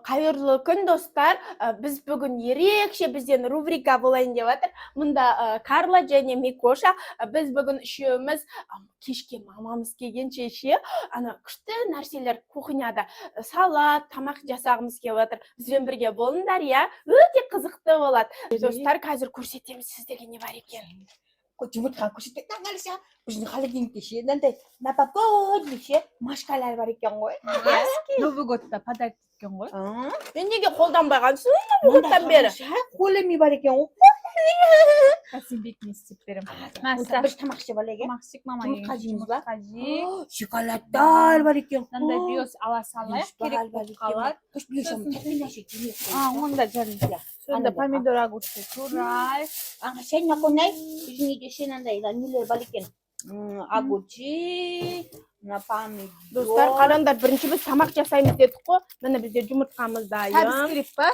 Қайырлы күн, достар. Біз бүгін ерекше бізден рубрика болайын деп жатыр. Мұнда Карла және Микоша. Біз бүгін үшеуміз кешке мамамыз келгенше күшті нәрселер кухняда салат, тамақ жасағымыз келіп жатыр. Бізбен бірге болыңдар, я? Өте қызықты болады. Достар, қазір көрсетеміз сіздерге не бар екен. Жұмыртқа көрсетпек таңғалыша, біздің холодильникте ше, мынандай новогодний ше машкалар бар екен ғой. Новый годта подарок еткен ғой. Мен неге қолданбай қалсың Новый годтан бері? Қолеми бар екен ғой. Сен бетіне істеп берем. Бір тамақ ішіп алайық. Тамақшық мамаға Жұмыртқа жейміз ба? Шоколадтар бар екен. Мындай биос ала салайық, керек болып қалады. Онда жарайды. Сонда помидор огурцы турай. Сен наконай, біздің үйде сен андай нелер бар екен. Огурцы, помидор. Достар, қараңдар, бірінші біз тамақ жасаймыз дедік қой. Міне бізде жұмыртқамыз дайын. Сәбіз керек па?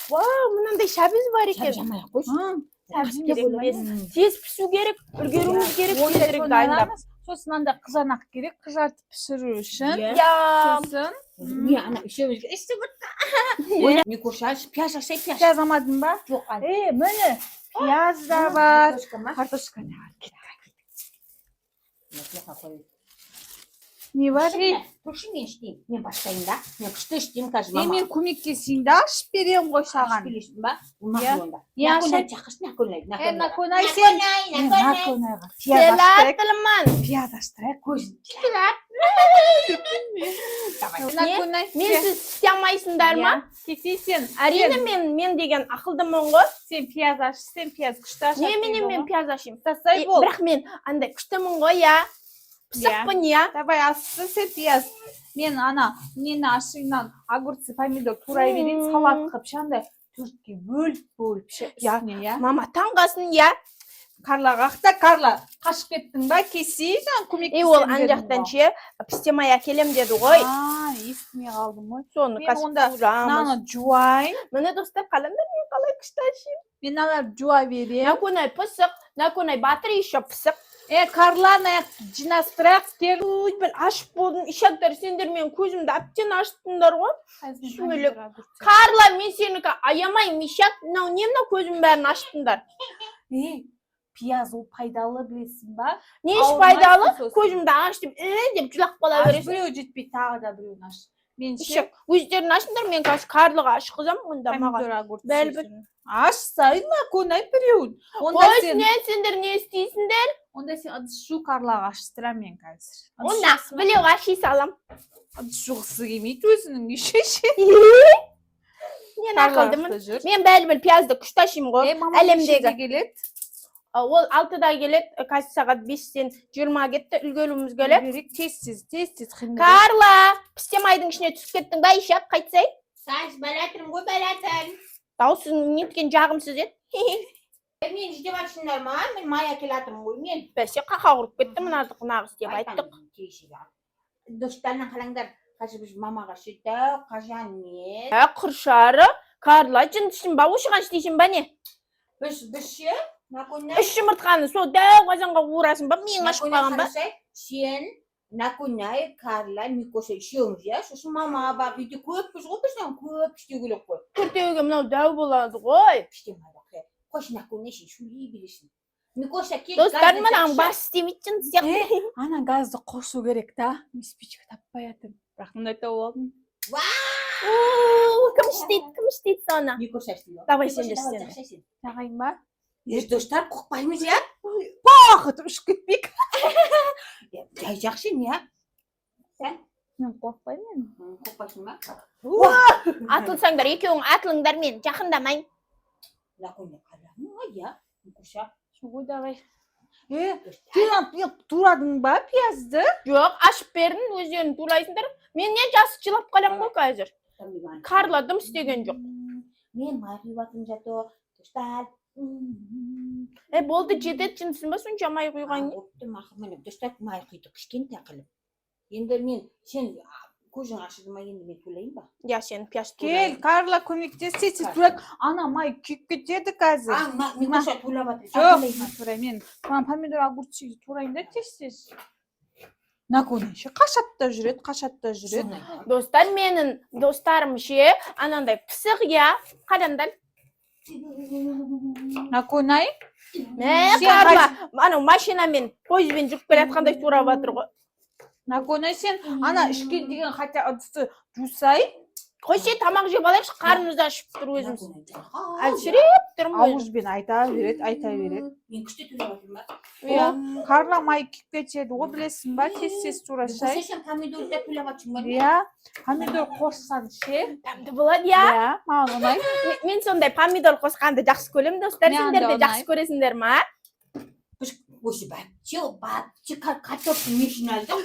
Вау, мынандай сәбіз бар екен. Жамай ақ қойсын. Сәбіз керек емес. Тез пісу керек, үлгеруіміз керек, тезірек дайындап. Сосын анда қызанақ керек, қызартып пісіру үшін. Сосын Не, ана үшеумізге істеп отыр. Микоша, пияз ашай, пияз. Пияз алмадың ба? Жоқ, Міне, пияз да бар. Картошка да бар. Не бар? Тұршы мен іштеймін. Мен бастайын да. Мен күшті іштеймін, қазір мама. Мен көмектесейін да, ашып берем ғой саған. Ашып бересің ба? Ұнақ онда. Наконай, Наконай, наконай сен. Наконайға пияз селат аштырайық. тіліман. Пияз аштырайық, көзін. Мен сіз істей алмайсыңдар ма? Кесейсен. Әрине мен деген ақылдымын ғой. Сен пияз аш, сен пияз күшті аш. Мен пияз ашайын. Тастай бол. Бірақ мен андай күштімін ғой, я. Пысықпын, я. Давай ашсын сен пияз. Мен нені ашыңнан огурцы, помидор турай берейін, салат қып, шандай төртке бөліп үстіне, я. Мама таңғасын, я. Карлаға ақта, Карла, қашып кеттің ба, кесейін, көмектесем Ол ан жақтан ше, пістемай әкелем деді ғой. Естімей қалдым ғой. Соны Мен онда кәсіп наны жуайын. Міне достар, қаламдар, мен қалай күшті ашайын. Мен алар жуа берем. Наконай пысық, наконай батыр еще пысық. Карла, жинастырақ кел. Бір ашып болдым, ишақтар, сендер мен көзімді әптен аштыңдар ғой. Шүмелік. Карла, мен сенікі аямайым, ишақ, немна көзім бәрін аштыңдар. Пияз ол пайдалы білесің ба? Не іш пайдалы? Көзімді аштым, деп жылақ бала Аш бересің. біреу жетпей тағы да біреуін аш. Мен Ишақ, өздерін ашыңдар, мен қазір Карлыға ашқызам, онда маған. Бәлбір. Ашсайын, наконай біреуін. Қойсын, сендер не істейсіңдер? Онда сен ыдыс жу, Карлаға аштырам мен қазір. Онда білеу аши салам. Ыдыс жуғысы келмейді өзінің ешеше. Мен ақылдымын. Мен бәлбіл пиязды күшті ашимын ғой. Әлемдегі келеді. Ол 6-да келеді, қазір сағат 5-тен 20 кетті, үлгелуіміз келеді. Тез қимыл. Карла, пістемайдың ішіне түсіп кеттің ба, ишақ, қайтсай? Сәз бәләтірім ғой, бәләтір. Даусын неткен жағымсыз еді. Мен жде баршындар ма? Мен май әкелатырым ғой, мен. Бәсе қақа құрып кетті, мұнардық нағыз деп айттық. Достарынан қалаңдар, қазір біз мамаға сөйтті, қажан не? Құршары, Карла, жындышын ба, ұшыған істейсің ба не? Біз ше? Үш жұмыртқаны сол дәу қазанға ұғырасың ба, мен ашып қалған ба? Сен, Наконай, Карла, Микоша үшеуміз, я? Сосын мамаға бар, үйде көппіз ғой, бізден көп іштеу келек қой. Төртеуге мынау дәу болады ғой. Іштемайды, қош Наконай сен шулей бересің. Микоша кел, достар мынаған бас істемейтін сияқты. Ана газды қосу керек та, мен спичка таппай атым. Бірақ мындай тауып алдым. Кім іштейді соны? Микоша істейді. Давай сен жүрсен. Тағайын ба? Достар, қоқпаймыз, я? Бақыт, үш кетпек. Жай жақсы, не? Сән? Мен қоқпаймын. Қоқпайсың ба? Атылсаңдар, екеуің атылыңдар, мен жақындамайын. Наконай қаламын ғой, я? Микоша. Шуғой, давай. Сен турадың ба пиязды? Жоқ, ашып бердің, өздерін турайсыңдар. Мен не жасы жылап қалам ғой қазір. Карла дым істеген жоқ. Мен май құйватым жато, достар. Болды, жетеді жынсын ба, сонша май құйған не? Опты мақымын, достар май құйды кішкентай қылып. Енді мен, сен көзің ашыды ма, енді мен төлейін ба? Я, сен пияз турайын. Кел, Карла көмектесіз турайын. Ана май күйіп кетеді қазір. Микоша турап атыр. Жоқ, турай мен. Помидор огурцы турайын да тез. Nakune ше qashapda жүреді. Dostlar menin dostlarım şey ananday pısık ya. Qarandal. Nakune Ne Sen Karla. Ana машинамен пойызбен жүріп келатқандай тура батыр ғой. Nakune sen ana ішке деген хотя ыдысты жусай, Қойшы тамақ жеп алайықшы, қарнымызды ашып тұр өзіміз. Әлшіреп тұрмын өзім. ауызбен айта береді. Мен күшті төлеп отырмын ба? Иә. Карла май күйіп кетеді, о білесің ба, тез турашай. Сен помидорды да төлеп отырсың ба? Иә, помидор қоссаң ше. Дәмді болады, иә. Иә, маған ұнайды. Мен сондай помидор қосқанды жақсы көремін, достар. Мен Сендер де де жақсы көресіңдер ма? Осы бәтче картоптың мешін алдым.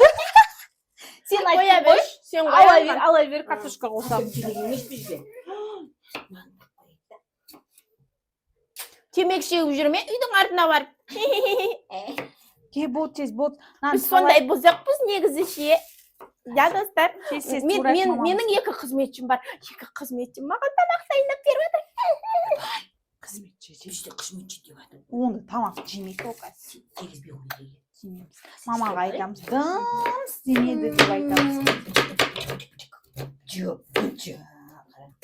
Сен Қоя айтып бер, қойш. сен қоя Ала бер картошка қосамын. Темек шегіп жүрме, үйдің артына барып. Ке болды, тез болды. Біз сондай бұзықпыз негізі ше. Я достар, Тез тураш мамам. менің екі қызметшім бар. Екі қызметшім маған тамақ дайындап беріп отыр. Қызметші деп жатыр. Оны тамақ жемейді ол қазір. Тегізбей қойды. Мамаға айтамыз, дым істемеді деп айтамыз.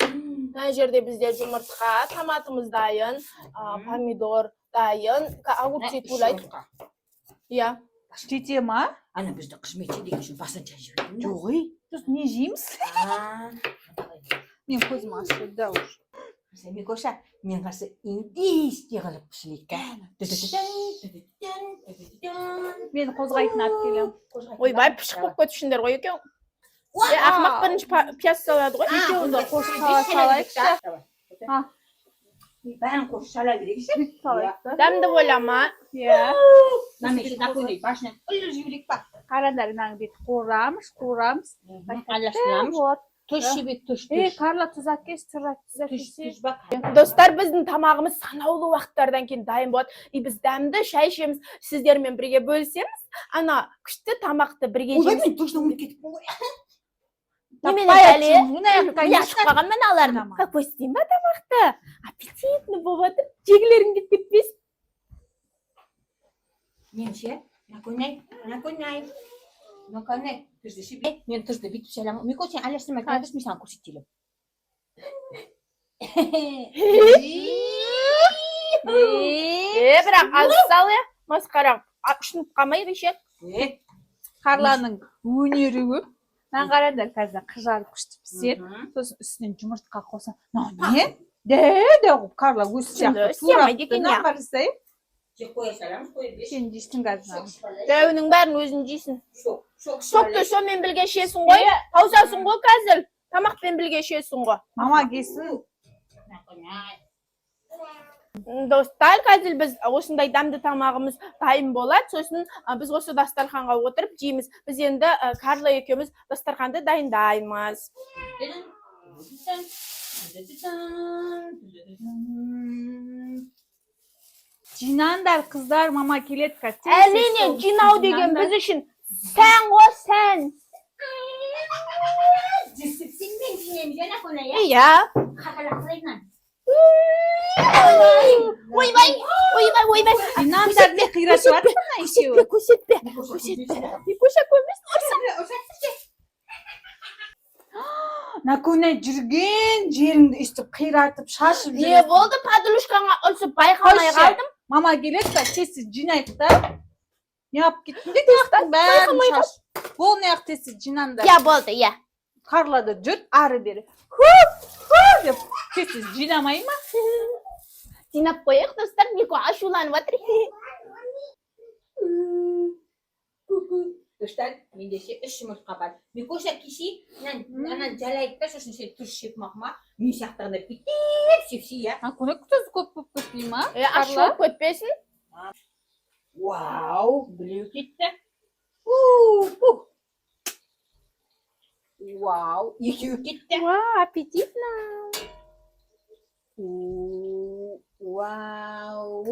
Мына жерде бізде жұмыртқа, томатымыз дайын, помидор дайын, огурцы тулайды. Иә. Жете ма? Ана бізді қызметші деген үшін басын чай жібердім. Жоқ, біз не жейміз? Мен көзім ашылды да уже. Микоша, мен қарсы индийский қылып пішілейік. Мен қозғайтын алып келемін. Ойбай, пішік болып кетушіңдер ғой екен. Ақмақ бірінші пияз салады ғой. Екеуін де қосып салайықшы. Бәрін қосып сала берейікші. Дәмді ойлама. Иә. Башынан үлір жіберейік па? Қарандар, мынаның бетін қуырамыз. Алаштырамыз. Вот. Тұз жібек, тұз. Карла тұз әкеш, тұз Достар, біздің тамағымыз санаулы уақыттардан кейін дайын болады. Біз дәмді шай ішеміз, сіздермен бірге бөлісеміз. Ана күшті тамақты бірге жеміз. Мен тұздан ұмыт кетіп қой. Немене әлі? Я шықпаған мен аларым. Как өстейін ба тамақты? Аппетитный болып отыр. Жегілерің кетпес. Мен ше, наконай. Тұзды жібек. Мен тұзды бүйтіп саламын. Мико, сен алаштырмай қалдыршы, мен саған көрсетелім. Бірақ аз сал я. Масқара. Үшініп қалмай решет. Карланың өнері көп. Мен қарандар қазір қыжарып күшті піседі. Сосын үстінен жұмыртқа қоса. Не? Дәді қып Карла өз сияқты. Семайды екен я. Қарасай. Жек қоя саламыз, қоя беш. Сен жейсің қазір. Дәуінің бәрін өзің жейсің. Шок. Шокты сонымен білге шесің ғой. Таусасың ғой қазір. Тамақпен білге шесің ғой. Мама келсін. Достар, қазір біз осындай дәмді тамағымыз дайын болады. Сосын біз осы дастарханға отырып жейміз. Біз енді Карла екеуміз дастарханды дайындаймыз. Жинаңдар қыздар, мама келеді қазір. Әрине, жинау деген біз үшін сән ғой, сән. Сен мен жинайым, жана қона, я? Иә. Қақалақлайынан. Ойбай. Жинаңдар не қирасып жатырсың екеуі. Көрсетпе. Микоша көрмесін, ұрсын. Накөне жүрген жеріңді үстіп қиратып, шашып Не болды, падылушкаңа ұрсып байқамай қалдым. Мама келеді да, тез жинайық да. Не алып кеттің де тестің бәрін шаш. Бұл не ақ тез жинаңдар. Я болды, я. Карлады жүр, ары бері. Деп тез жинамай ма? Жинап қояйық, достар, Мико ашуланып отыр. Достар, менде ше 3 жұмыртқа бар. Микоша кешей, анан жалайды да, сосын сен тұз жеп мақма. Мен сияқтығында бүйтіп сепсей, я. Көне тұз көп болып кетпей ма? Ашылып көтпесін. Вау, білеу кетті. Вау, екеу кетті. Аппетитно. Вау,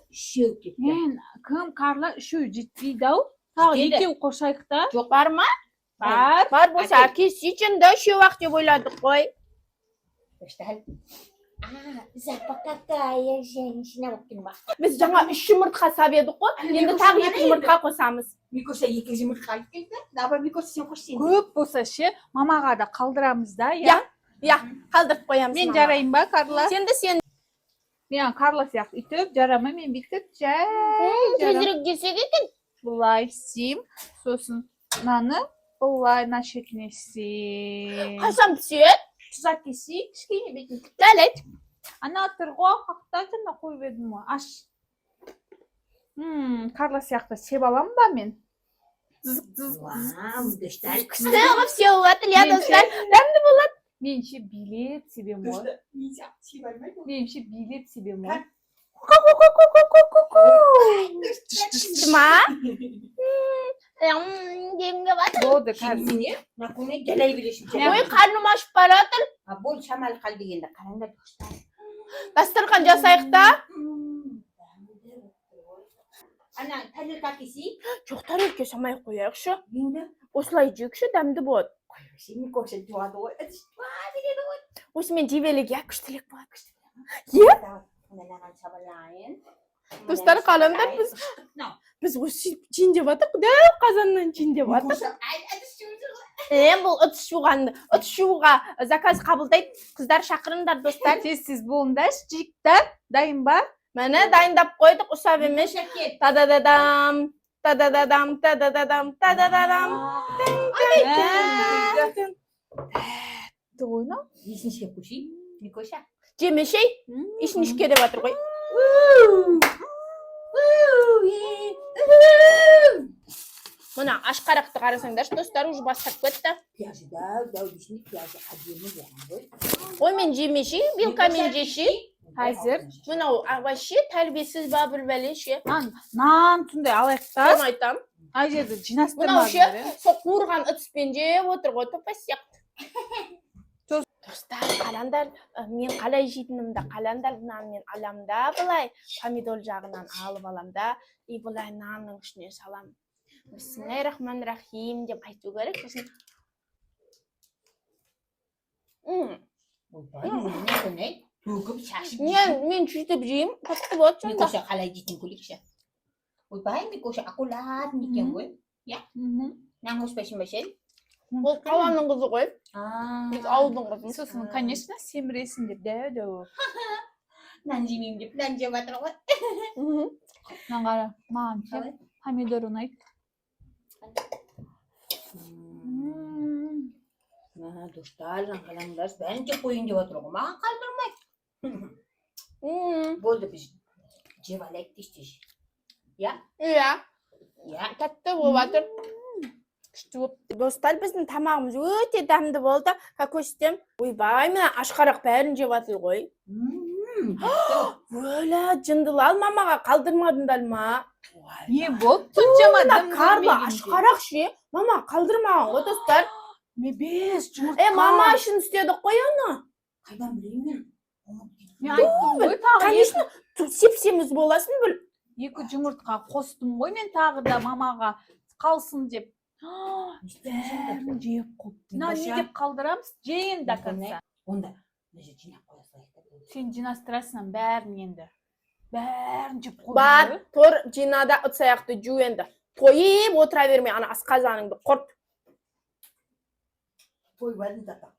үшеу кетті. Мен кім Карла үшеу жетпейді-ау? Тағы екеу қошайық та. Жоқ, бар ма? Бар. Бар болса, кесейшін да үшеу ақ деп ойладық қой. Запакакая женщина болып бak. Biz жаңа 3 жұмыртқа сап едік қой. Енді тағы 2 жұмыртқа қосамыз. Микоша 2 жұмыртқа алып келді. Даба Микоша сен қойшы. Көп болса ше, мамаға да қалдырамыз да, иә. Иә, қалдырып қоямыз. Мен жарайын ба, Карла? Сен де сен Мен Карла сияқты үйтіп, жарама мен бүйтіп, жай. тезірек жесек екен. Бұлай істеймін. Сосын мынаны бұлай мына шетіне істеймін. Қашан піседі? Тұз әкелсей, кішкене бетін. Дәлет. Ана тұр ғой, қақта жаңа қойып едім ғой. Аш. Карла сияқты сеп аламын ба мен? Күстігі все болады, иә достар. Дәмді болады. Менше билет себем ғой. Менше билет себем ғой. Ма? Демге батыр. Болды, қазір. Сені накуне geley білешін. Ой, қарным ашып баратыр. Бол шамал қал дегенде қараңдар. Дастархан жасайық та. Ана тарелка әкелсей. Жоқ, тарелке самай қояйықшы. Енді Осылай жекші, дәмді болады. қойшы Микоша жуады ғой. Осы мен жебелеге күштілік болады. Мынаған шабалайын. Достар, қалаңдар, біз осы жин деп жатыр, құдай қазаннан жин деп жатыр. Бұл ыдыс жуғанды. Ыдыс жууға заказ қабылдайды. Қыздар шақырыңдар, достар. Тез болыңдар, жігіттер, дайын ба? Міне дайындап қойдық, ұсап емес. Та-да-да-дам, та-да-да-дам, та-да-да-дам, та-да-да-дам. Тәтті ойна. Есін шеп көшей. Микоша. Жемешей, ішін ішке деп жатыр ғой. Мына ашқарақты қарасаңдаршы, достар, уже бастап кетті. Пияжы дәу дейсің, пияжы әдемі болған ғой. Ой, мен жемешей, белкамен жешей. Қазір. Мынау вообще тәрбиесіз ба бір бәлеше. Нан түнде алайық та. Мен айтам. Ай жерді Мынау жинастырмадым. ше, сол қуырған ыдыспен жеп отыр ғой, топа сияқты. Достар, қаландар, мен қалай жейтінімді қаландар, нан мен алам да былай, помидор жағынан алып алам да, и былай нанның ішіне салам. Бисмиллахиррахманиррахим деп айту керек. Сосын мен жүйтіп жеймін, қатты болады сонда. Микоша қалай жейтін көйлекші. Ойбай, Микоша аккуратный екен ғой. Иә? Нан қоспайсың ба сен? Ол қаланың қызы ғой. Біз ауылдың қызымыз. Сосын, конечно, семіресің деп дәу. Нан жемеймін деп, нан жеп жатыр ғой. Маған қара, маған ше, помидор ұнайды. Достар, қалаңдар, бәрін жеп қойын деп отыр ғой. Маған қалдырмайды. Болды біз жеп алайық дейсіз. Иә? Иә, Иә. тәтті болып жатыр. Достар, біздің тамағымыз өте дәмді болды. Көстем, ойбай, мына ашқарақ бәрін жеп жатыр ғой. Өлі, жындылал мамаға қалдырмадыңдар ма? Не болды? Түн жамадым. Карла, ашқарақ ше. Мама қалдырмаған ғой, достар. Мен 5 жұмыртқа. Мама үшін істедік қой оны. Қайдан білейін? Мен айттым ғой, тағы Конечно, сеп-семіз боласын біл. 2 жұмыртқа қостым ғой, мен тағы да мамаға қалсын деп. Бәрін жеп қойыпты. Не деп қалдырамыз? Жейін да конца. Онда жинап қоя салайық. Сен жинастырасың бәрін енді. Бәрін жеп қойды. Бар, тор жинада ұтсаяқты жу енді. Тойып отыра бермей, ана асқазаныңды құрт. Той бәрін жатақ.